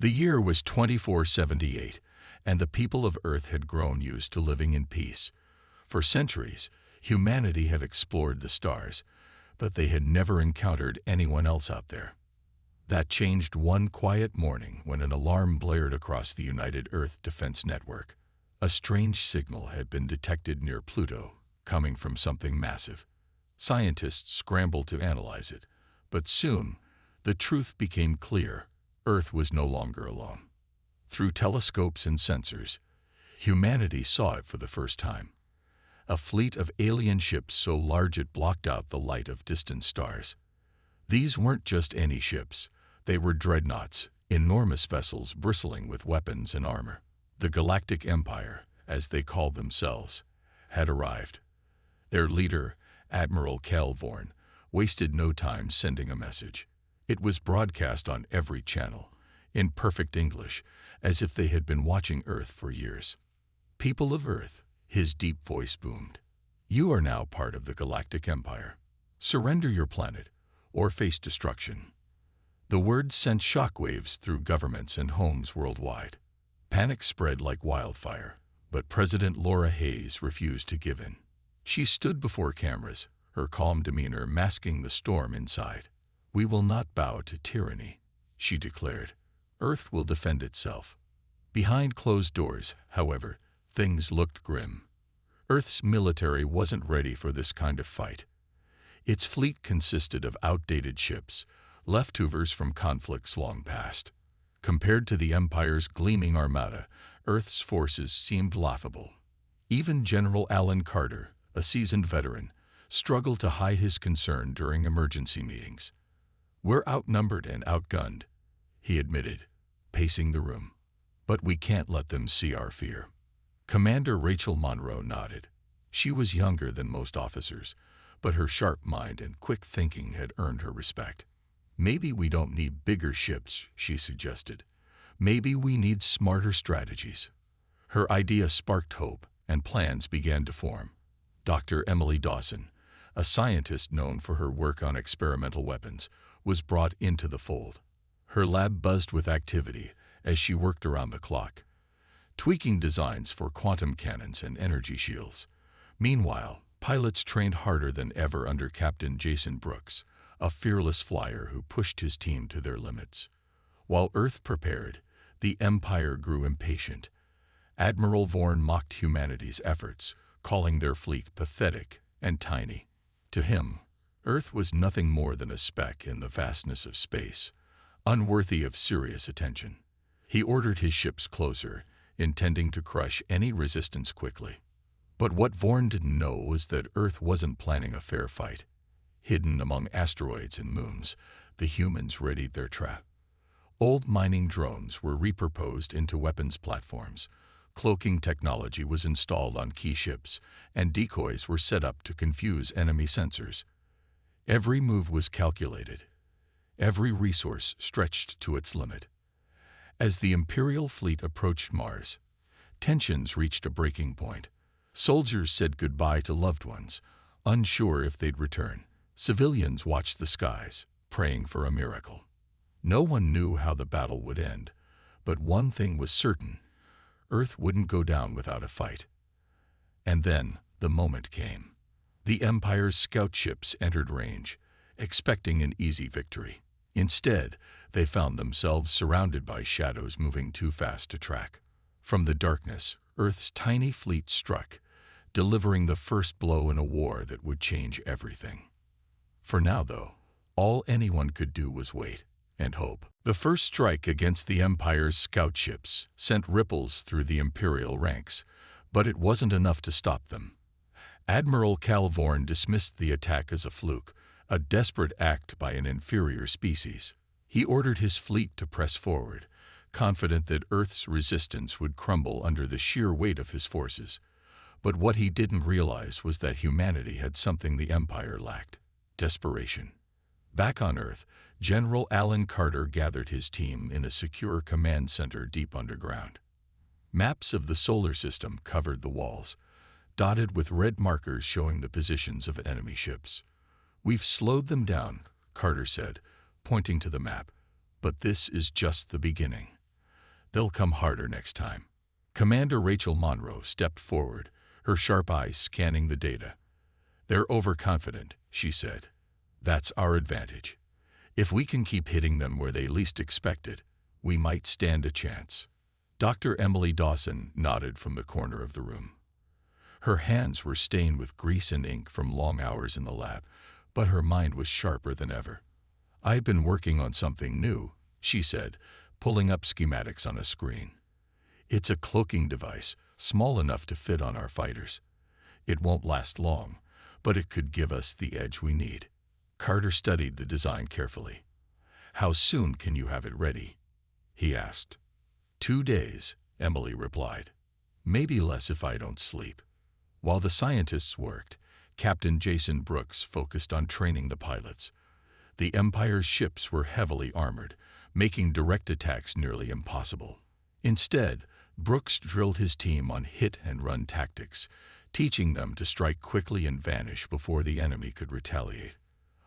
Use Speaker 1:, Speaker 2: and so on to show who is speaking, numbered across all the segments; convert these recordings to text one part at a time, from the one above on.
Speaker 1: The year was 2478, and the people of Earth had grown used to living in peace. For centuries, humanity had explored the stars, but they had never encountered anyone else out there. That changed one quiet morning when an alarm blared across the United Earth Defense Network. A strange signal had been detected near Pluto, coming from something massive. Scientists scrambled to analyze it, but soon, the truth became clear. Earth was no longer alone. Through telescopes and sensors, humanity saw it for the first time. A fleet of alien ships so large it blocked out the light of distant stars. These weren't just any ships. They were dreadnoughts, enormous vessels bristling with weapons and armor. The Galactic Empire, as they called themselves, had arrived. Their leader, Admiral Calvorn, wasted no time sending a message. It was broadcast on every channel, in perfect English, as if they had been watching Earth for years. People of Earth, his deep voice boomed. You are now part of the Galactic Empire. Surrender your planet, or face destruction. The words sent shockwaves through governments and homes worldwide. Panic spread like wildfire, but President Laura Hayes refused to give in. She stood before cameras, her calm demeanor masking the storm inside. We will not bow to tyranny, she declared. Earth will defend itself. Behind closed doors, however, things looked grim. Earth's military wasn't ready for this kind of fight. Its fleet consisted of outdated ships, leftovers from conflicts long past. Compared to the Empire's gleaming armada, Earth's forces seemed laughable. Even General Alan Carter, a seasoned veteran, struggled to hide his concern during emergency meetings. We're outnumbered and outgunned, he admitted, pacing the room. But we can't let them see our fear. Commander Rachel Monroe nodded. She was younger than most officers, but her sharp mind and quick thinking had earned her respect. Maybe we don't need bigger ships, she suggested. Maybe we need smarter strategies. Her idea sparked hope, and plans began to form. Dr. Emily Dawson, a scientist known for her work on experimental weapons, was brought into the fold. Her lab buzzed with activity as she worked around the clock, tweaking designs for quantum cannons and energy shields. Meanwhile, pilots trained harder than ever under Captain Jason Brooks, a fearless flyer who pushed his team to their limits. While Earth prepared, the Empire grew impatient. Admiral Vorn mocked humanity's efforts, calling their fleet pathetic and tiny. To him, Earth was nothing more than a speck in the vastness of space, unworthy of serious attention. He ordered his ships closer, intending to crush any resistance quickly. But what Vorn didn't know was that Earth wasn't planning a fair fight. Hidden among asteroids and moons, the humans readied their trap. Old mining drones were repurposed into weapons platforms. Cloaking technology was installed on key ships, and decoys were set up to confuse enemy sensors. Every move was calculated. Every resource stretched to its limit. As the Imperial fleet approached Mars, tensions reached a breaking point. Soldiers said goodbye to loved ones, unsure if they'd return. Civilians watched the skies, praying for a miracle. No one knew how the battle would end, but one thing was certain: Earth wouldn't go down without a fight. And then the moment came. The Empire's scout ships entered range, expecting an easy victory. Instead, they found themselves surrounded by shadows moving too fast to track. From the darkness, Earth's tiny fleet struck, delivering the first blow in a war that would change everything. For now, though, all anyone could do was wait and hope. The first strike against the Empire's scout ships sent ripples through the Imperial ranks, but it wasn't enough to stop them. Admiral Calvorn dismissed the attack as a fluke, a desperate act by an inferior species. He ordered his fleet to press forward, confident that Earth's resistance would crumble under the sheer weight of his forces. But what he didn't realize was that humanity had something the Empire lacked: desperation. Back on Earth, General Alan Carter gathered his team in a secure command center deep underground. Maps of the solar system covered the walls, dotted with red markers showing the positions of enemy ships. "We've slowed them down," Carter said, pointing to the map, "but this is just the beginning." They'll come harder next time. Commander Rachel Monroe stepped forward, her sharp eyes scanning the data. They're overconfident, she said. That's our advantage. If we can keep hitting them where they least expect it, we might stand a chance. Dr. Emily Dawson nodded from the corner of the room. Her hands were stained with grease and ink from long hours in the lab, but her mind was sharper than ever. I've been working on something new, she said, pulling up schematics on a screen. It's a cloaking device, small enough to fit on our fighters. It won't last long, but it could give us the edge we need. Carter studied the design carefully. How soon can you have it ready? He asked. 2 days, Emily replied. Maybe less if I don't sleep. While the scientists worked, Captain Jason Brooks focused on training the pilots. The Empire's ships were heavily armored, making direct attacks nearly impossible. Instead, Brooks drilled his team on hit-and-run tactics, teaching them to strike quickly and vanish before the enemy could retaliate.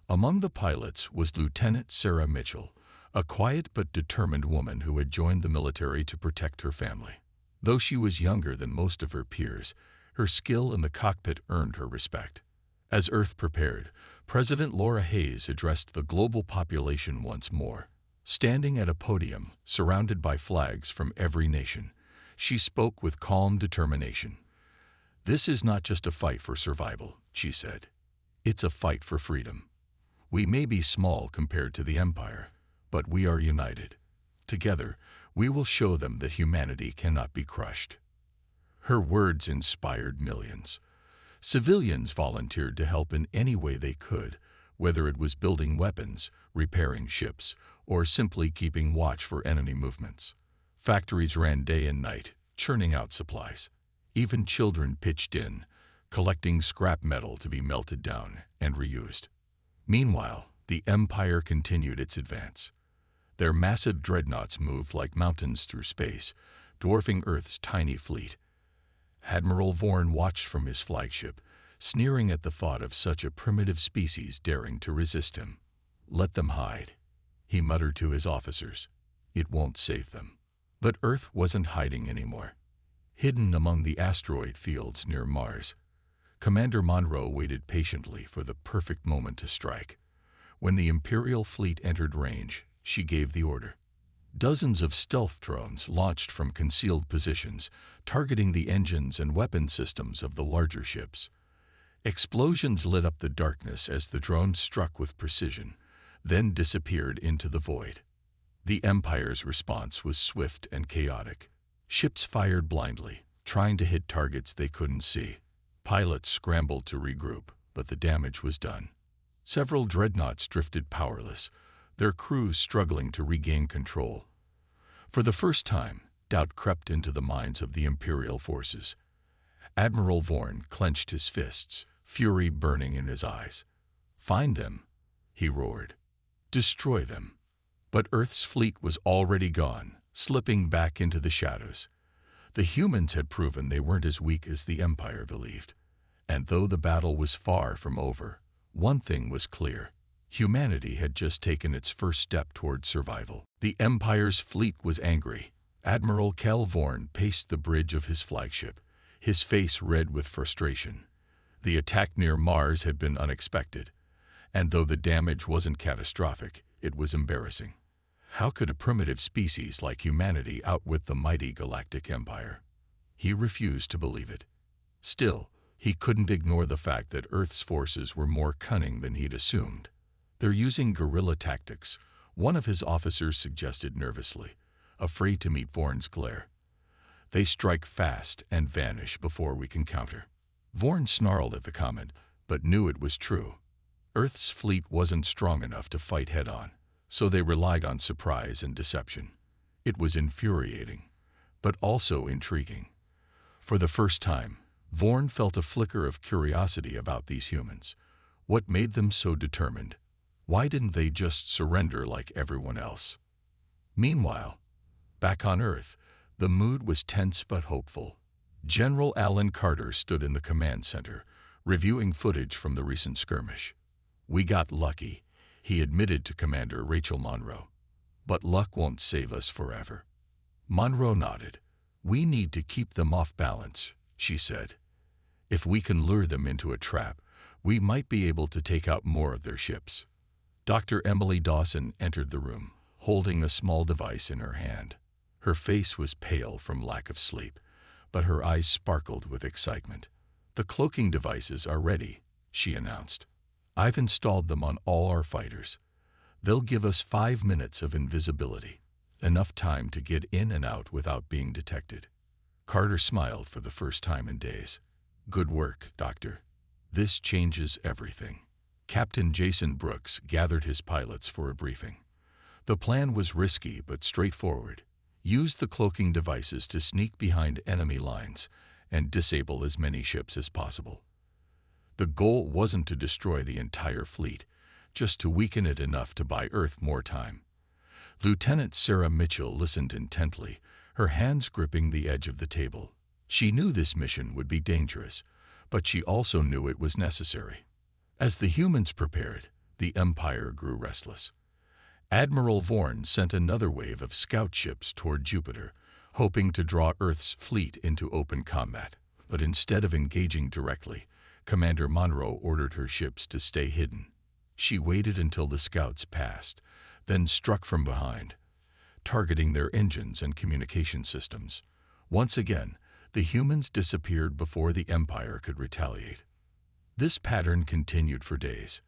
Speaker 1: Among the pilots was Lieutenant Sarah Mitchell, a quiet but determined woman who had joined the military to protect her family. Though she was younger than most of her peers, her skill in the cockpit earned her respect. As Earth prepared, President Laura Hayes addressed the global population once more. Standing at a podium, surrounded by flags from every nation, she spoke with calm determination. This is not just a fight for survival, she said. It's a fight for freedom. We may be small compared to the Empire, but we are united. Together, we will show them that humanity cannot be crushed. Her words inspired millions. Civilians volunteered to help in any way they could, whether it was building weapons, repairing ships, or simply keeping watch for enemy movements. Factories ran day and night, churning out supplies. Even children pitched in, collecting scrap metal to be melted down and reused. Meanwhile, the Empire continued its advance. Their massive dreadnoughts moved like mountains through space, dwarfing Earth's tiny fleet. Admiral Vorn watched from his flagship, sneering at the thought of such a primitive species daring to resist him. Let them hide, he muttered to his officers. It won't save them. But Earth wasn't hiding anymore. Hidden among the asteroid fields near Mars, Commander Monroe waited patiently for the perfect moment to strike. When the Imperial fleet entered range, she gave the order. Dozens of stealth drones launched from concealed positions, targeting the engines and weapon systems of the larger ships. Explosions lit up the darkness as the drones struck with precision, then disappeared into the void. The Empire's response was swift and chaotic. Ships fired blindly, trying to hit targets they couldn't see. Pilots scrambled to regroup, but the damage was done. Several dreadnoughts drifted powerless, their crews struggling to regain control. For the first time, doubt crept into the minds of the Imperial forces. Admiral Vorn clenched his fists, fury burning in his eyes. Find them, he roared. Destroy them. But Earth's fleet was already gone, slipping back into the shadows. The humans had proven they weren't as weak as the Empire believed. And though the battle was far from over, one thing was clear. Humanity had just taken its first step toward survival. The Empire's fleet was angry. Admiral Kel Vorn paced the bridge of his flagship, his face red with frustration. The attack near Mars had been unexpected, and though the damage wasn't catastrophic, it was embarrassing. How could a primitive species like humanity outwit the mighty Galactic Empire? He refused to believe it. Still, he couldn't ignore the fact that Earth's forces were more cunning than he'd assumed. They're using guerrilla tactics, one of his officers suggested nervously, afraid to meet Vorn's glare. They strike fast and vanish before we can counter. Vorn snarled at the comment, but knew it was true. Earth's fleet wasn't strong enough to fight head-on, so they relied on surprise and deception. It was infuriating, but also intriguing. For the first time, Vorn felt a flicker of curiosity about these humans. What made them so determined? Why didn't they just surrender like everyone else? Meanwhile, back on Earth, the mood was tense but hopeful. General Alan Carter stood in the command center, reviewing footage from the recent skirmish. We got lucky, he admitted to Commander Rachel Monroe. But luck won't save us forever. Monroe nodded. "We need to keep them off balance," she said. "If we can lure them into a trap, we might be able to take out more of their ships." Dr. Emily Dawson entered the room, holding a small device in her hand. Her face was pale from lack of sleep, but her eyes sparkled with excitement. "The cloaking devices are ready," she announced. "I've installed them on all our fighters. They'll give us 5 minutes of invisibility, enough time to get in and out without being detected." Carter smiled for the first time in days. "Good work, Doctor. This changes everything." Captain Jason Brooks gathered his pilots for a briefing. The plan was risky but straightforward. Use the cloaking devices to sneak behind enemy lines and disable as many ships as possible. The goal wasn't to destroy the entire fleet, just to weaken it enough to buy Earth more time. Lieutenant Sarah Mitchell listened intently, her hands gripping the edge of the table. She knew this mission would be dangerous, but she also knew it was necessary. As the humans prepared, the Empire grew restless. Admiral Vorn sent another wave of scout ships toward Jupiter, hoping to draw Earth's fleet into open combat. But instead of engaging directly, Commander Monroe ordered her ships to stay hidden. She waited until the scouts passed, then struck from behind, targeting their engines and communication systems. Once again, the humans disappeared before the Empire could retaliate. This pattern continued for days.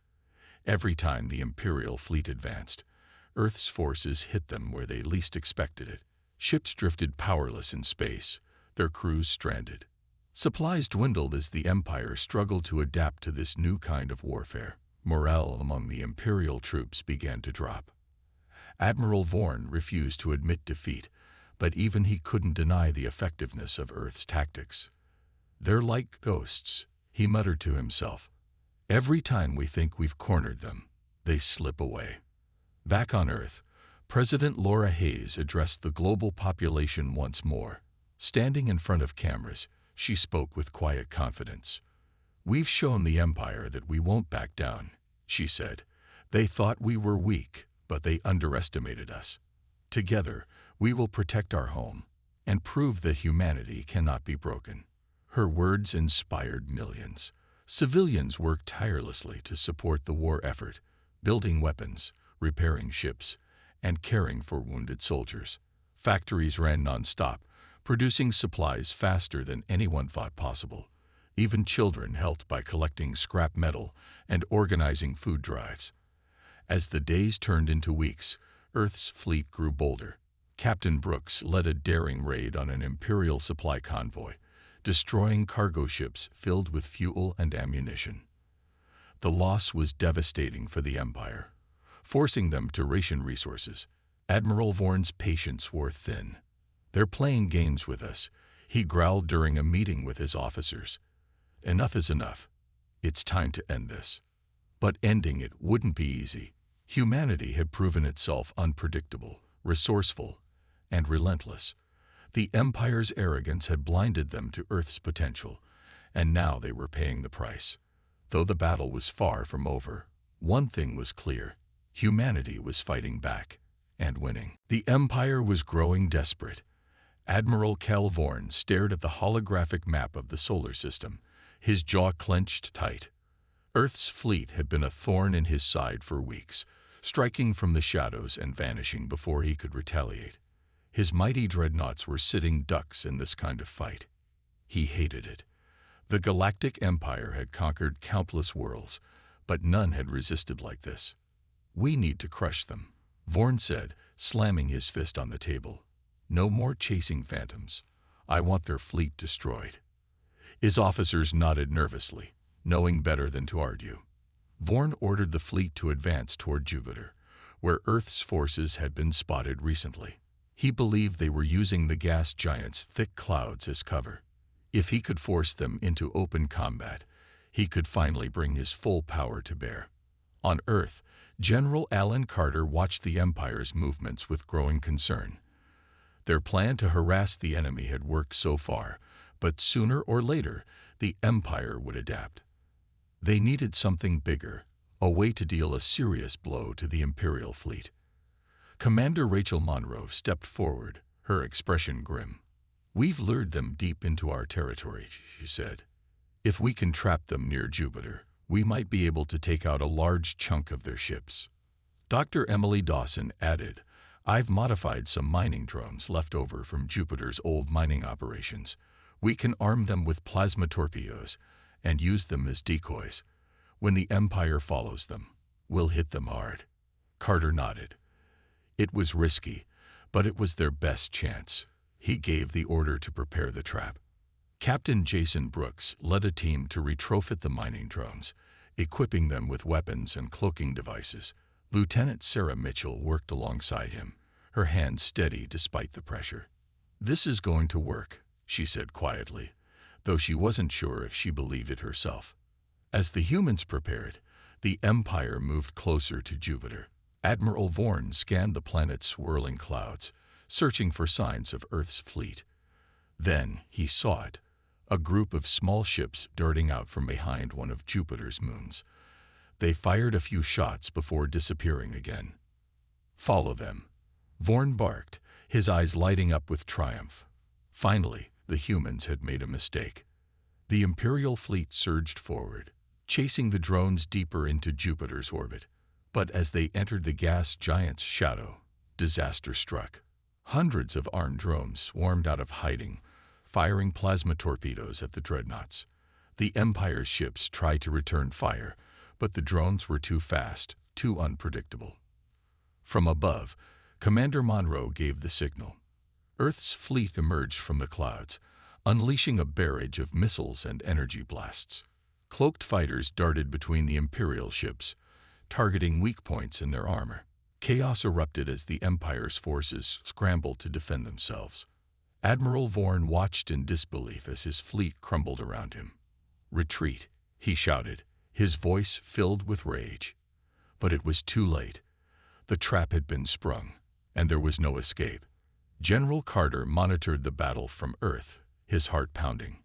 Speaker 1: Every time the Imperial fleet advanced, Earth's forces hit them where they least expected it. Ships drifted powerless in space, their crews stranded. Supplies dwindled as the Empire struggled to adapt to this new kind of warfare. Morale among the Imperial troops began to drop. Admiral Vorn refused to admit defeat, but even he couldn't deny the effectiveness of Earth's tactics. "They're like ghosts," he muttered to himself. "Every time we think we've cornered them, they slip away." Back on Earth, President Laura Hayes addressed the global population once more. Standing in front of cameras, she spoke with quiet confidence. "We've shown the Empire that we won't back down," she said. "They thought we were weak, but they underestimated us. Together, we will protect our home and prove that humanity cannot be broken." Her words inspired millions. Civilians worked tirelessly to support the war effort, building weapons, repairing ships, and caring for wounded soldiers. Factories ran non-stop, producing supplies faster than anyone thought possible. Even children helped by collecting scrap metal and organizing food drives. As the days turned into weeks, Earth's fleet grew bolder. Captain Brooks led a daring raid on an Imperial supply convoy, destroying cargo ships filled with fuel and ammunition. The loss was devastating for the Empire, forcing them to ration resources. Admiral Vorn's patience wore thin. "They're playing games with us," he growled during a meeting with his officers. "Enough is enough. It's time to end this." But ending it wouldn't be easy. Humanity had proven itself unpredictable, resourceful, and relentless. The Empire's arrogance had blinded them to Earth's potential, and now they were paying the price. Though the battle was far from over, one thing was clear: humanity was fighting back and winning. The Empire was growing desperate. Admiral Cal Vorn stared at the holographic map of the solar system, his jaw clenched tight. Earth's fleet had been a thorn in his side for weeks, striking from the shadows and vanishing before he could retaliate. His mighty dreadnoughts were sitting ducks in this kind of fight. He hated it. The Galactic Empire had conquered countless worlds, but none had resisted like this. "We need to crush them," Vorn said, slamming his fist on the table. "No more chasing phantoms. I want their fleet destroyed." His officers nodded nervously, knowing better than to argue. Vorn ordered the fleet to advance toward Jupiter, where Earth's forces had been spotted recently. He believed they were using the gas giant's thick clouds as cover. If he could force them into open combat, he could finally bring his full power to bear. On Earth, General Alan Carter watched the Empire's movements with growing concern. Their plan to harass the enemy had worked so far, but sooner or later, the Empire would adapt. They needed something bigger, a way to deal a serious blow to the Imperial fleet. Commander Rachel Monroe stepped forward, her expression grim. "We've lured them deep into our territory," she said. "If we can trap them near Jupiter, we might be able to take out a large chunk of their ships." Dr. Emily Dawson added, "I've modified some mining drones left over from Jupiter's old mining operations. We can arm them with plasma torpedoes and use them as decoys. When the Empire follows them, we'll hit them hard." Carter nodded. It was risky, but it was their best chance. He gave the order to prepare the trap. Captain Jason Brooks led a team to retrofit the mining drones, equipping them with weapons and cloaking devices. Lieutenant Sarah Mitchell worked alongside him, her hands steady despite the pressure. "This is going to work," she said quietly, though she wasn't sure if she believed it herself. As the humans prepared, the Empire moved closer to Jupiter. Admiral Vorn scanned the planet's swirling clouds, searching for signs of Earth's fleet. Then he saw it, a group of small ships darting out from behind one of Jupiter's moons. They fired a few shots before disappearing again. "Follow them," Vorn barked, his eyes lighting up with triumph. Finally, the humans had made a mistake. The Imperial fleet surged forward, chasing the drones deeper into Jupiter's orbit. But as they entered the gas giant's shadow, disaster struck. Hundreds of armed drones swarmed out of hiding, firing plasma torpedoes at the Dreadnoughts. The Empire's ships tried to return fire, but the drones were too fast, too unpredictable. From above, Commander Monroe gave the signal. Earth's fleet emerged from the clouds, unleashing a barrage of missiles and energy blasts. Cloaked fighters darted between the Imperial ships, targeting weak points in their armor. Chaos erupted as the Empire's forces scrambled to defend themselves. Admiral Vorn watched in disbelief as his fleet crumbled around him. "Retreat," he shouted, his voice filled with rage. But it was too late. The trap had been sprung, and there was no escape. General Carter monitored the battle from Earth, his heart pounding.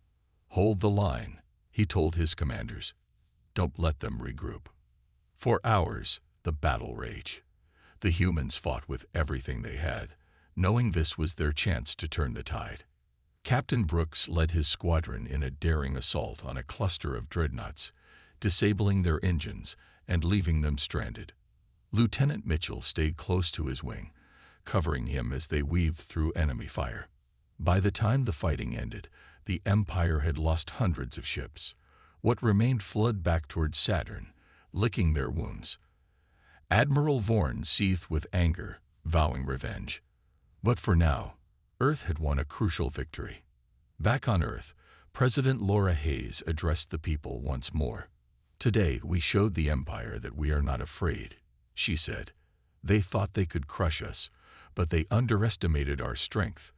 Speaker 1: "Hold the line," he told his commanders. "Don't let them regroup." For hours, the battle raged. The humans fought with everything they had, knowing this was their chance to turn the tide. Captain Brooks led his squadron in a daring assault on a cluster of dreadnoughts, disabling their engines and leaving them stranded. Lieutenant Mitchell stayed close to his wing, covering him as they weaved through enemy fire. By the time the fighting ended, the Empire had lost hundreds of ships. What remained fled back toward Saturn, licking their wounds. Admiral Vorn seethed with anger, vowing revenge. But for now, Earth had won a crucial victory. Back on Earth, President Laura Hayes addressed the people once more. "Today we showed the Empire that we are not afraid," she said. "They thought they could crush us, but they underestimated our strength,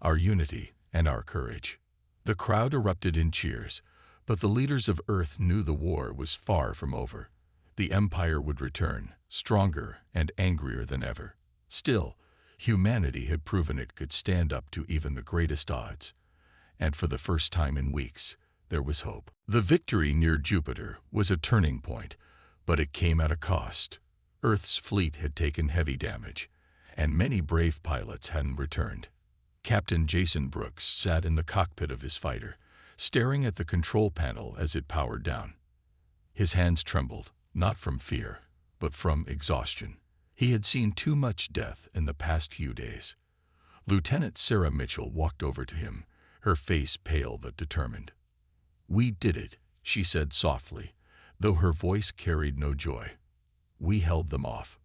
Speaker 1: our unity, and our courage." The crowd erupted in cheers, but the leaders of Earth knew the war was far from over. The Empire would return, stronger and angrier than ever. Still, humanity had proven it could stand up to even the greatest odds. And for the first time in weeks, there was hope. The victory near Jupiter was a turning point, but it came at a cost. Earth's fleet had taken heavy damage, and many brave pilots hadn't returned. Captain Jason Brooks sat in the cockpit of his fighter, staring at the control panel as it powered down. His hands trembled, not from fear, but from exhaustion. He had seen too much death in the past few days. Lieutenant Sarah Mitchell walked over to him, her face pale but determined. "We did it," she said softly, though her voice carried no joy. "We held them off."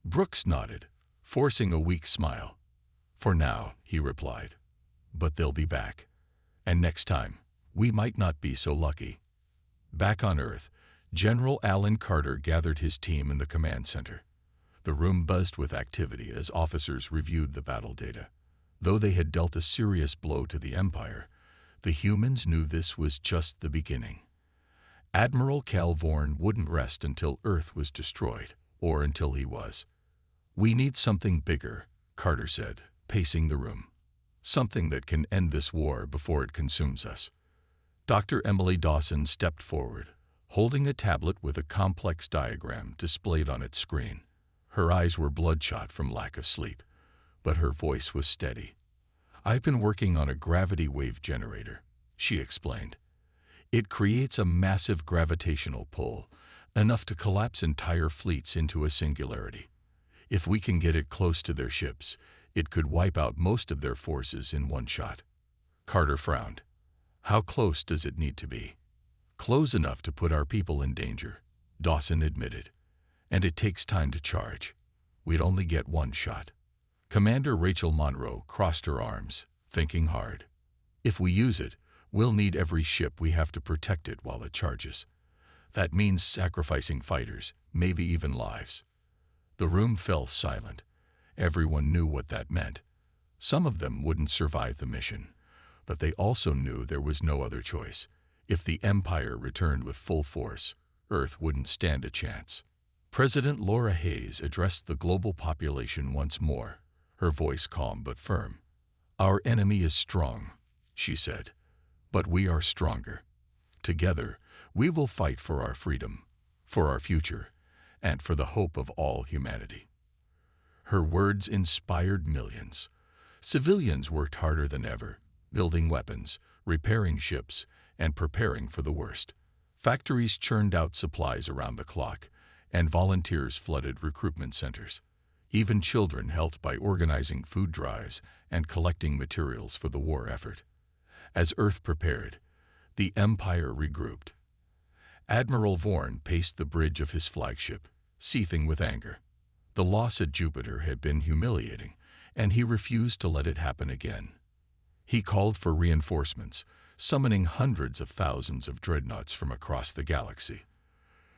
Speaker 1: Brooks nodded, forcing a weak smile. "For now," he replied. "But they'll be back. And next time, we might not be so lucky." Back on Earth, General Alan Carter gathered his team in the command center. The room buzzed with activity as officers reviewed the battle data. Though they had dealt a serious blow to the Empire, the humans knew this was just the beginning. Admiral Cal Vorn wouldn't rest until Earth was destroyed, or until he was. "We need something bigger," Carter said, pacing the room. "Something that can end this war before it consumes us." Dr. Emily Dawson stepped forward, holding a tablet with a complex diagram displayed on its screen. Her eyes were bloodshot from lack of sleep, but her voice was steady. "I've been working on a gravity wave generator," she explained. "It creates a massive gravitational pull, enough to collapse entire fleets into a singularity. If we can get it close to their ships, it could wipe out most of their forces in one shot." Carter frowned. "How close does it need to be?" "Close enough to put our people in danger," Dawson admitted. "And it takes time to charge. We'd only get one shot." Commander Rachel Monroe crossed her arms, thinking hard. "If we use it, we'll need every ship we have to protect it while it charges. That means sacrificing fighters, maybe even lives." The room fell silent. Everyone knew what that meant. Some of them wouldn't survive the mission, but they also knew there was no other choice. If the Empire returned with full force, Earth wouldn't stand a chance. President Laura Hayes addressed the global population once more, her voice calm but firm. "Our enemy is strong," she said, "but we are stronger. Together, we will fight for our freedom, for our future, and for the hope of all humanity." Her words inspired millions. Civilians worked harder than ever, building weapons, repairing ships, and preparing for the worst. Factories churned out supplies around the clock, and volunteers flooded recruitment centers. Even children helped by organizing food drives and collecting materials for the war effort. As Earth prepared, the Empire regrouped. Admiral Vorn paced the bridge of his flagship, seething with anger. The loss at Jupiter had been humiliating, and he refused to let it happen again. He called for reinforcements, summoning hundreds of thousands of dreadnoughts from across the galaxy.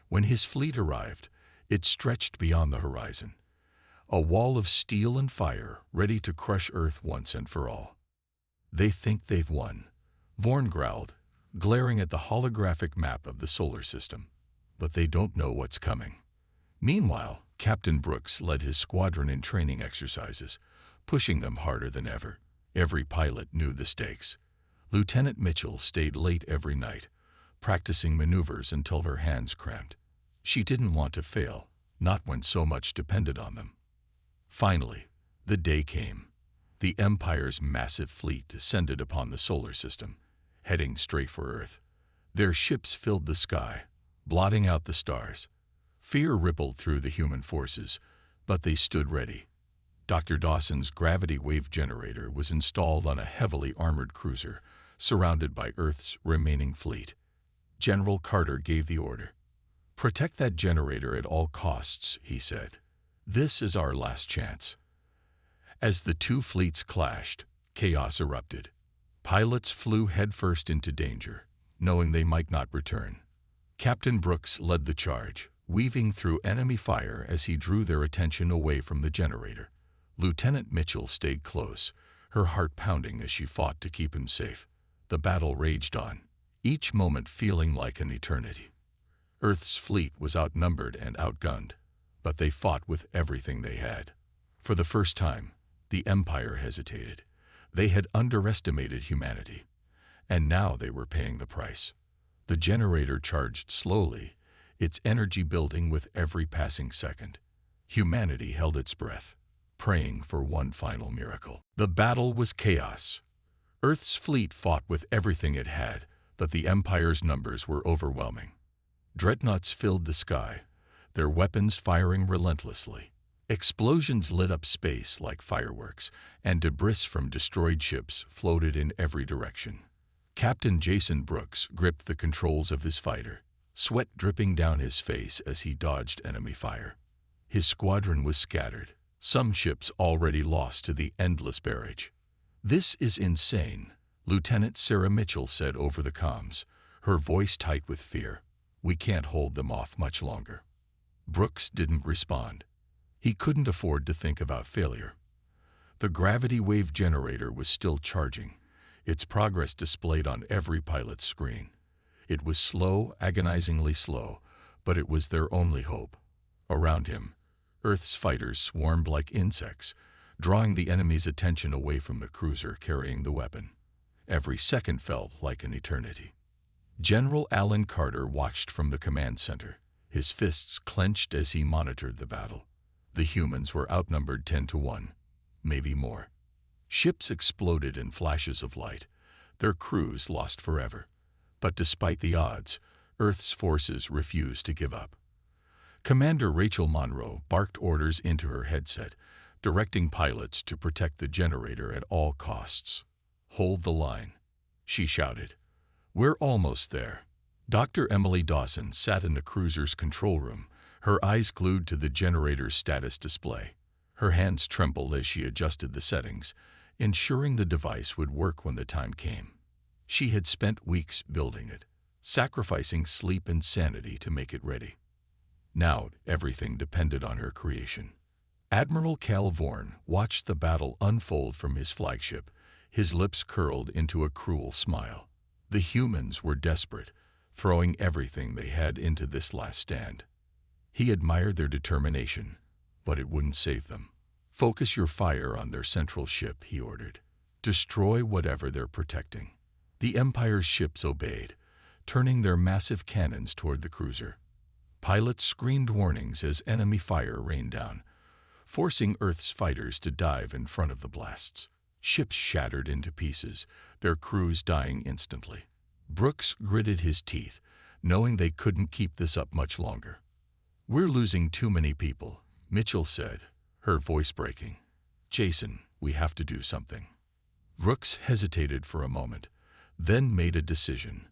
Speaker 1: When his fleet arrived, it stretched beyond the horizon, a wall of steel and fire ready to crush Earth once and for all. "They think they've won," Vorn growled, glaring at the holographic map of the solar system. "But they don't know what's coming." Meanwhile, Captain Brooks led his squadron in training exercises, pushing them harder than ever. Every pilot knew the stakes. Lieutenant Mitchell stayed late every night, practicing maneuvers until her hands cramped. She didn't want to fail, not when so much depended on them. Finally, the day came. The Empire's massive fleet descended upon the solar system, heading straight for Earth. Their ships filled the sky, blotting out the stars. Fear rippled through the human forces, but they stood ready. Dr. Dawson's gravity wave generator was installed on a heavily armored cruiser, surrounded by Earth's remaining fleet. General Carter gave the order. "Protect that generator at all costs," he said. "This is our last chance." As the two fleets clashed, chaos erupted. Pilots flew headfirst into danger, knowing they might not return. Captain Brooks led the charge, weaving through enemy fire as he drew their attention away from the generator. Lieutenant Mitchell stayed close, her heart pounding as she fought to keep him safe. The battle raged on, each moment feeling like an eternity. Earth's fleet was outnumbered and outgunned, but they fought with everything they had. For the first time, the Empire hesitated. They had underestimated humanity, and now they were paying the price. The generator charged slowly, its energy building with every passing second. Humanity held its breath, praying for one final miracle. The battle was chaos. Earth's fleet fought with everything it had, but the Empire's numbers were overwhelming. Dreadnoughts filled the sky, their weapons firing relentlessly. Explosions lit up space like fireworks, and debris from destroyed ships floated in every direction. Captain Jason Brooks gripped the controls of his fighter, sweat dripping down his face as he dodged enemy fire. His squadron was scattered, some ships already lost to the endless barrage. "This is insane," Lieutenant Sarah Mitchell said over the comms, her voice tight with fear. "We can't hold them off much longer." Brooks didn't respond. He couldn't afford to think about failure. The gravity wave generator was still charging, its progress displayed on every pilot's screen. It was slow, agonizingly slow, but it was their only hope. Around him, Earth's fighters swarmed like insects, drawing the enemy's attention away from the cruiser carrying the weapon. Every second felt like an eternity. General Alan Carter watched from the command center, his fists clenched as he monitored the battle. The humans were outnumbered 10 to 1, maybe more. Ships exploded in flashes of light, their crews lost forever. But despite the odds, Earth's forces refused to give up. Commander Rachel Monroe barked orders into her headset, directing pilots to protect the generator at all costs. "Hold the line," she shouted. "We're almost there." Dr. Emily Dawson sat in the cruiser's control room, her eyes glued to the generator's status display. Her hands trembled as she adjusted the settings, ensuring the device would work when the time came. She had spent weeks building it, sacrificing sleep and sanity to make it ready. Now everything depended on her creation. Admiral Cal Vorn watched the battle unfold from his flagship, his lips curled into a cruel smile. The humans were desperate, throwing everything they had into this last stand. He admired their determination, but it wouldn't save them. "Focus your fire on their central ship," he ordered. "Destroy whatever they're protecting." The Empire's ships obeyed, turning their massive cannons toward the cruiser. Pilots screamed warnings as enemy fire rained down, forcing Earth's fighters to dive in front of the blasts. Ships shattered into pieces, their crews dying instantly. Brooks gritted his teeth, knowing they couldn't keep this up much longer. "We're losing too many people," Mitchell said, her voice breaking. "Jason, we have to do something." Brooks hesitated for a moment, then made a decision.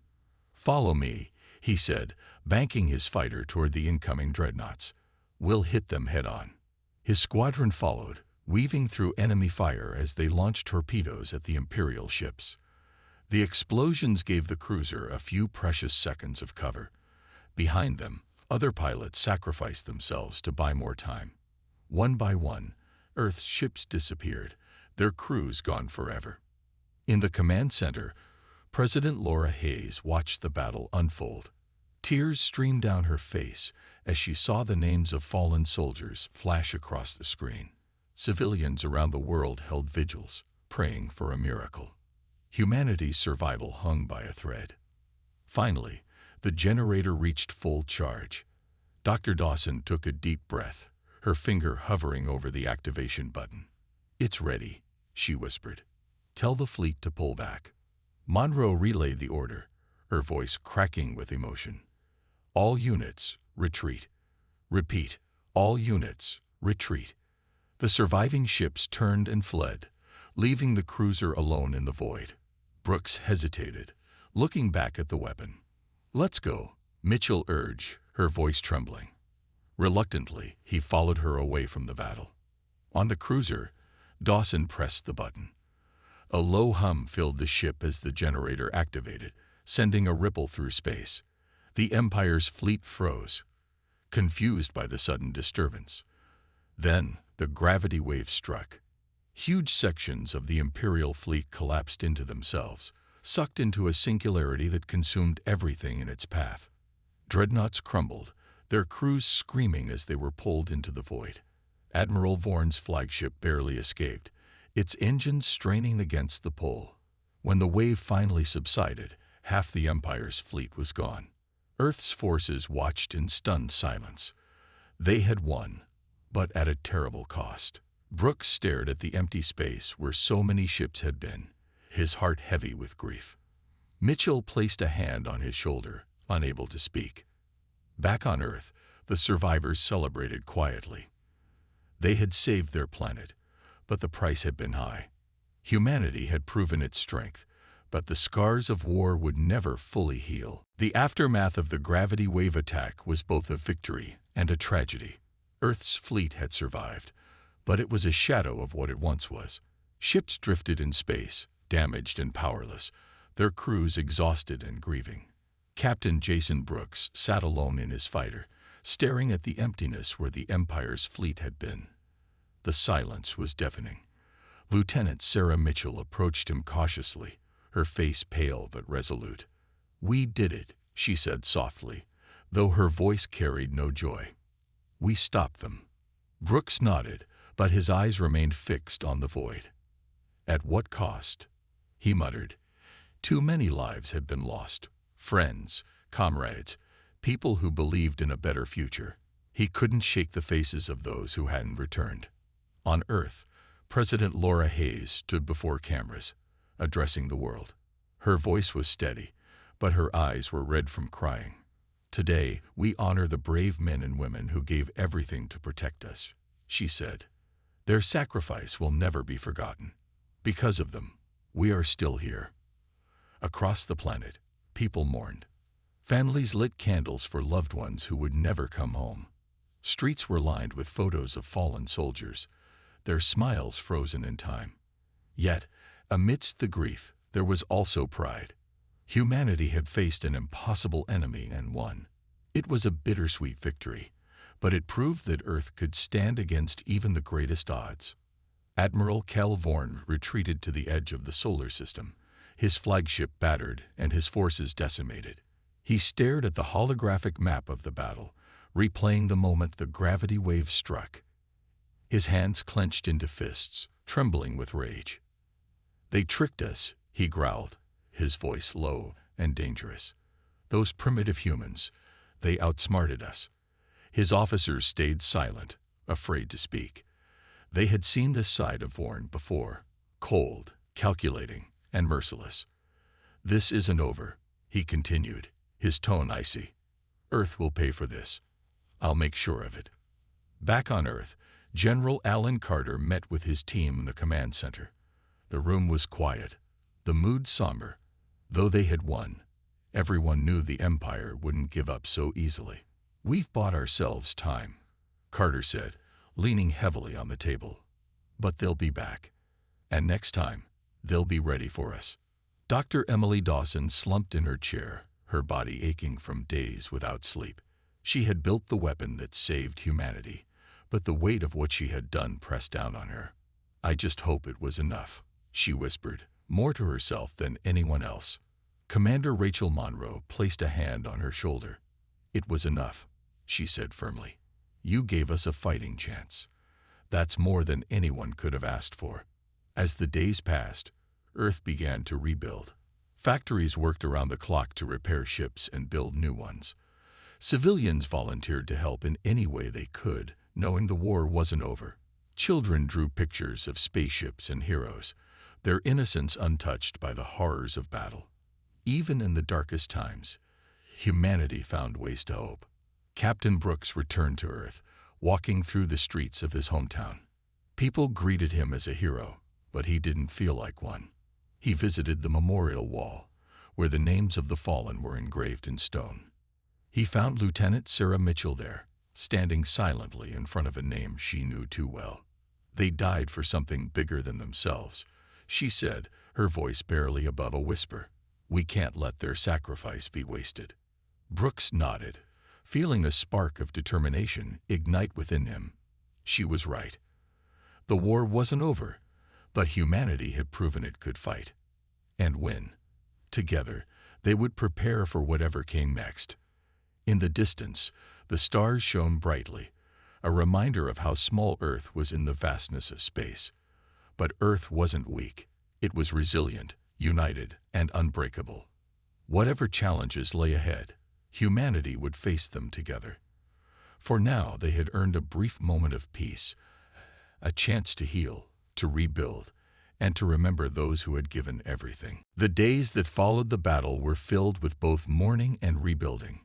Speaker 1: "Follow me," he said, banking his fighter toward the incoming dreadnoughts. "We'll hit them head-on." His squadron followed, weaving through enemy fire as they launched torpedoes at the Imperial ships. The explosions gave the cruiser a few precious seconds of cover. Behind them, other pilots sacrificed themselves to buy more time. One by one, Earth's ships disappeared, their crews gone forever. In the command center, President Laura Hayes watched the battle unfold. Tears streamed down her face as she saw the names of fallen soldiers flash across the screen. Civilians around the world held vigils, praying for a miracle. Humanity's survival hung by a thread. Finally, the generator reached full charge. Dr. Dawson took a deep breath, her finger hovering over the activation button. "It's ready," she whispered. "Tell the fleet to pull back." Monroe relayed the order, her voice cracking with emotion. "All units, retreat." "Repeat, all units, retreat." The surviving ships turned and fled, leaving the cruiser alone in the void. Brooks hesitated, looking back at the weapon. "Let's go," Mitchell urged, her voice trembling. Reluctantly, he followed her away from the battle. On the cruiser, Dawson pressed the button. A low hum filled the ship as the generator activated, sending a ripple through space. The Empire's fleet froze, confused by the sudden disturbance. Then, the gravity wave struck. Huge sections of the Imperial fleet collapsed into themselves, sucked into a singularity that consumed everything in its path. Dreadnoughts crumbled, their crews screaming as they were pulled into the void. Admiral Vorn's flagship barely escaped, its engines straining against the pull. When the wave finally subsided, half the Empire's fleet was gone. Earth's forces watched in stunned silence. They had won, but at a terrible cost. Brooks stared at the empty space where so many ships had been, his heart heavy with grief. Mitchell placed a hand on his shoulder, unable to speak. Back on Earth, the survivors celebrated quietly. They had saved their planet, but the price had been high. Humanity had proven its strength, but the scars of war would never fully heal. The aftermath of the gravity wave attack was both a victory and a tragedy. Earth's fleet had survived, but it was a shadow of what it once was. Ships drifted in space, damaged and powerless, their crews exhausted and grieving. Captain Jason Brooks sat alone in his fighter, staring at the emptiness where the Empire's fleet had been. The silence was deafening. Lieutenant Sarah Mitchell approached him cautiously, her face pale but resolute. "We did it," she said softly, though her voice carried no joy. "We stopped them." Brooks nodded, but his eyes remained fixed on the void. "At what cost?" he muttered. Too many lives had been lost. Friends, comrades, people who believed in a better future. He couldn't shake the faces of those who hadn't returned. On Earth, President Laura Hayes stood before cameras, addressing the world. Her voice was steady, but her eyes were red from crying. "Today, we honor the brave men and women who gave everything to protect us," she said. "Their sacrifice will never be forgotten. Because of them, we are still here." Across the planet, people mourned. Families lit candles for loved ones who would never come home. Streets were lined with photos of fallen soldiers, their smiles frozen in time. Yet, amidst the grief, there was also pride. Humanity had faced an impossible enemy and won. It was a bittersweet victory, but it proved that Earth could stand against even the greatest odds. Admiral Cal Vorn retreated to the edge of the solar system, his flagship battered and his forces decimated. He stared at the holographic map of the battle, replaying the moment the gravity wave struck. His hands clenched into fists, trembling with rage. "They tricked us," he growled, his voice low and dangerous. "Those primitive humans, they outsmarted us." His officers stayed silent, afraid to speak. They had seen this side of Vorn before, cold, calculating, and merciless. "This isn't over," he continued, his tone icy. "Earth will pay for this. I'll make sure of it." Back on Earth, General Alan Carter met with his team in the command center. The room was quiet, the mood somber. Though they had won, everyone knew the Empire wouldn't give up so easily. "We've bought ourselves time," Carter said, leaning heavily on the table. "But they'll be back. And next time, they'll be ready for us." Dr. Emily Dawson slumped in her chair, her body aching from days without sleep. She had built the weapon that saved humanity, but the weight of what she had done pressed down on her. "I just hope it was enough," she whispered, more to herself than anyone else. Commander Rachel Monroe placed a hand on her shoulder. "It was enough," she said firmly. "You gave us a fighting chance. That's more than anyone could have asked for." As the days passed, Earth began to rebuild. Factories worked around the clock to repair ships and build new ones. Civilians volunteered to help in any way they could, knowing the war wasn't over. Children drew pictures of spaceships and heroes, their innocence untouched by the horrors of battle. Even in the darkest times, humanity found ways to hope. Captain Brooks returned to Earth, walking through the streets of his hometown. People greeted him as a hero, but he didn't feel like one. He visited the memorial wall, where the names of the fallen were engraved in stone. He found Lieutenant Sarah Mitchell there, standing silently in front of a name she knew too well. "They died for something bigger than themselves," she said, her voice barely above a whisper. "We can't let their sacrifice be wasted." Brooks nodded, feeling a spark of determination ignite within him. She was right. The war wasn't over, but humanity had proven it could fight and win. Together, they would prepare for whatever came next. In the distance, the stars shone brightly, a reminder of how small Earth was in the vastness of space. But Earth wasn't weak. It was resilient, united, and unbreakable. Whatever challenges lay ahead, humanity would face them together. For now, they had earned a brief moment of peace, a chance to heal, to rebuild, and to remember those who had given everything. The days that followed the battle were filled with both mourning and rebuilding.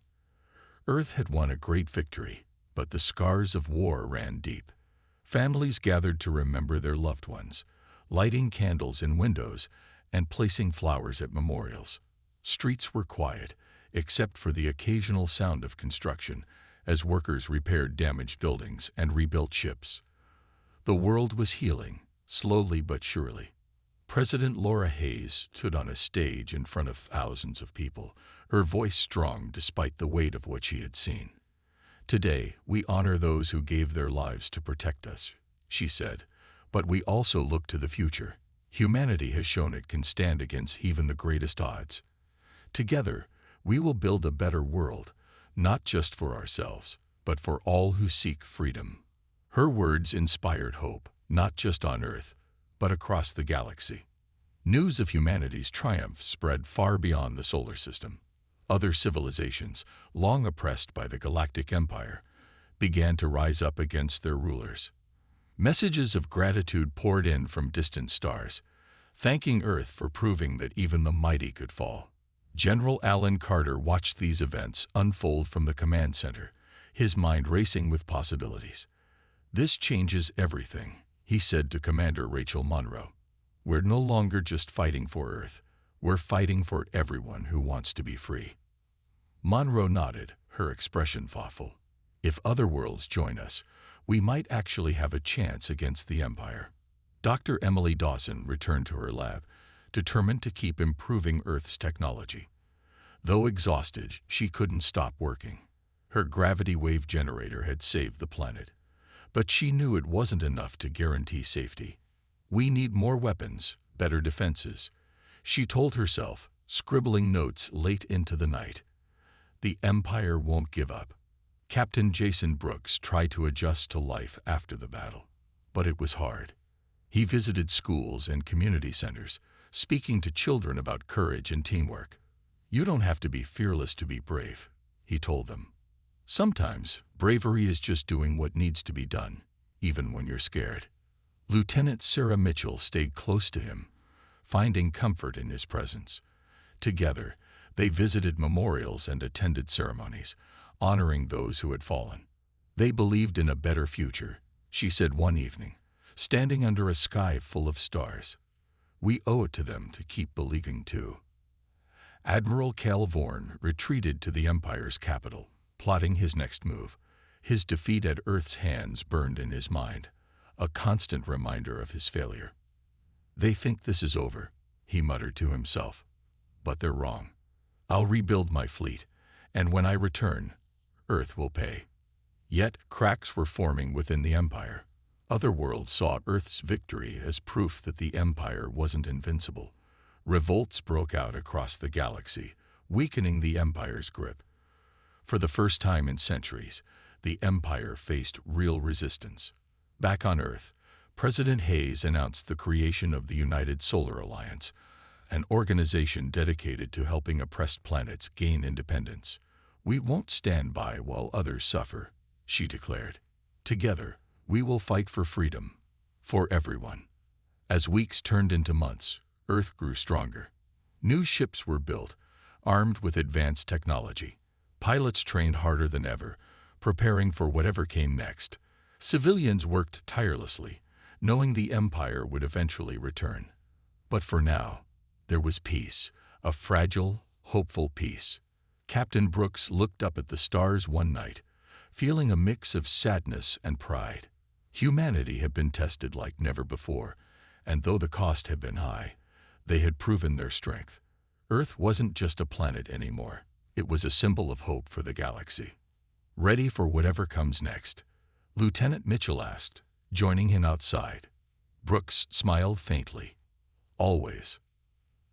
Speaker 1: Earth had won a great victory, but the scars of war ran deep. Families gathered to remember their loved ones, lighting candles in windows and placing flowers at memorials. Streets were quiet, except for the occasional sound of construction, as workers repaired damaged buildings and rebuilt ships. The world was healing, slowly but surely. President Laura Hayes stood on a stage in front of thousands of people, her voice strong despite the weight of what she had seen. "Today, we honor those who gave their lives to protect us," she said, "but we also look to the future. Humanity has shown it can stand against even the greatest odds. Together, we will build a better world, not just for ourselves, but for all who seek freedom." Her words inspired hope, not just on Earth, but across the galaxy. News of humanity's triumph spread far beyond the solar system. Other civilizations, long oppressed by the Galactic Empire, began to rise up against their rulers. Messages of gratitude poured in from distant stars, thanking Earth for proving that even the mighty could fall. General Alan Carter watched these events unfold from the command center, his mind racing with possibilities. "This changes everything," he said to Commander Rachel Monroe. "We're no longer just fighting for Earth. We're fighting for everyone who wants to be free." Monroe nodded, her expression thoughtful. "If other worlds join us, we might actually have a chance against the Empire." Dr. Emily Dawson returned to her lab, determined to keep improving Earth's technology. Though exhausted, she couldn't stop working. Her gravity wave generator had saved the planet. But she knew it wasn't enough to guarantee safety. "We need more weapons, better defenses," she told herself, scribbling notes late into the night. "The Empire won't give up." Captain Jason Brooks tried to adjust to life after the battle, but it was hard. He visited schools and community centers, speaking to children about courage and teamwork. "You don't have to be fearless to be brave," he told them. "Sometimes bravery is just doing what needs to be done, even when you're scared." Lieutenant Sarah Mitchell stayed close to him, finding comfort in his presence. Together, they visited memorials and attended ceremonies, honoring those who had fallen. "They believed in a better future," she said one evening, standing under a sky full of stars. "We owe it to them to keep believing too." Admiral Cal Vorn retreated to the Empire's capital, plotting his next move. His defeat at Earth's hands burned in his mind, a constant reminder of his failure. "They think this is over," he muttered to himself. "But they're wrong. I'll rebuild my fleet, and when I return, Earth will pay." Yet cracks were forming within the Empire. Other worlds saw Earth's victory as proof that the Empire wasn't invincible. Revolts broke out across the galaxy, weakening the Empire's grip. For the first time in centuries, the Empire faced real resistance. Back on Earth, President Hayes announced the creation of the United Solar Alliance, an organization dedicated to helping oppressed planets gain independence. "We won't stand by while others suffer," she declared. "Together, we will fight for freedom, for everyone." As weeks turned into months, Earth grew stronger. New ships were built, armed with advanced technology. Pilots trained harder than ever, preparing for whatever came next. Civilians worked tirelessly, knowing the Empire would eventually return. But for now, there was peace, a fragile, hopeful peace. Captain Brooks looked up at the stars one night, feeling a mix of sadness and pride. Humanity had been tested like never before, and though the cost had been high, they had proven their strength. Earth wasn't just a planet anymore. It was a symbol of hope for the galaxy. "Ready for whatever comes next?" Lieutenant Mitchell asked, joining him outside. Brooks smiled faintly. "Always."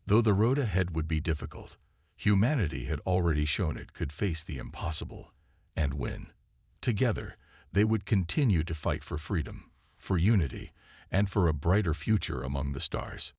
Speaker 1: Though the road ahead would be difficult, humanity had already shown it could face the impossible and win. Together, they would continue to fight for freedom, for unity, and for a brighter future among the stars.